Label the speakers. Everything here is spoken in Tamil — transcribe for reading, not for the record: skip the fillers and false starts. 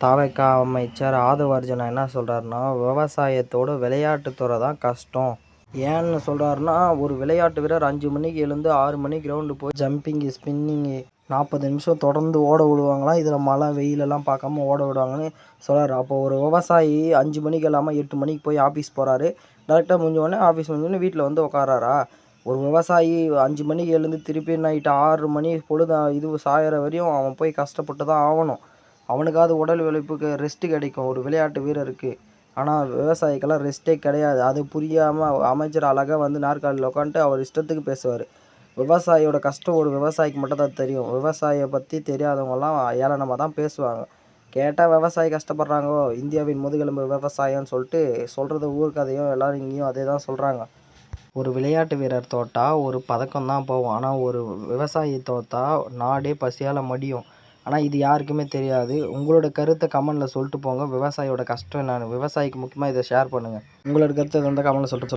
Speaker 1: தவிக அமைச்சர் ஆதவ அர்ஜுனா என்ன சொல்கிறாருன்னா, விவசாயத்தோட விளையாட்டுத்துறை தான் கஷ்டம். ஏன்னு சொல்கிறாருன்னா, ஒரு விளையாட்டு வீரர் 5 மணிக்கு எழுந்து 6 மணிக்கு கிரவுண்டு போய் ஜம்பிங்கு, ஸ்பின்னிங்கு 40 நிமிஷம் தொடர்ந்து ஓட விடுவாங்களாம். இதில் மழை வெயிலெல்லாம் பார்க்காம ஓட விடுவாங்கன்னு சொல்கிறாரு. அப்போ ஒரு விவசாயி 5 மணிக்கு இல்லாமல் 8 மணிக்கு போய் ஆஃபீஸ் போகிறாரு. டேரெக்டாக முடிஞ்சோடனே ஆஃபீஸ் முடிஞ்சோடனே வீட்டில் வந்து உட்காராரா? ஒரு விவசாயி 5 மணிக்கு எழுந்து திருப்பி நைட்டு 6 மணி பொழுது சாயிற வரையும் அவன் போய் கஷ்டப்பட்டு தான் ஆகணும். அவனுக்காவது உடல் உழைப்புக்கு ரெஸ்ட்டு கிடைக்கும் ஒரு விளையாட்டு வீரருக்கு. ஆனால் விவசாயிக்கெல்லாம் ரெஸ்ட்டே கிடையாது. அது புரியாமல் அமைச்சர் அழகாக வந்து நாற்காலியில் உட்காந்துட்டு அவர் இஷ்டத்துக்கு பேசுவார். விவசாயியோட கஷ்டம் ஒரு விவசாயிக்கு மட்டும் தான் தெரியும். விவசாயியை பற்றி தெரியாதவங்கலாம் ஏளனமாக தான் பேசுவாங்க. கேட்டால் விவசாயி கஷ்டப்படுறாங்கோ, இந்தியாவின் முதுகெலும்பு விவசாயம்னு சொல்லிட்டு சொல்கிறது ஊர்க்கதையும் எல்லோரும் இங்கேயும் அதே தான் சொல்கிறாங்க. ஒரு விளையாட்டு வீரர் தோற்றா ஒரு பதக்கம் தான் போகும். ஆனால் ஒரு விவசாயி தோற்றா நாடே பசியால் மடியும். ஆனால் இது யாருக்குமே தெரியாது. உங்களோட கருத்தை கமெண்டில் சொல்லிட்டு போங்க. விவசாயியோட கஷ்டம் என்னன்னு. விவசாயிக்கு முக்கியமாக இதை ஷேர் பண்ணுங்கள். உங்களோட கருத்தை வந்து கமெண்டில் சொல்லிட்டு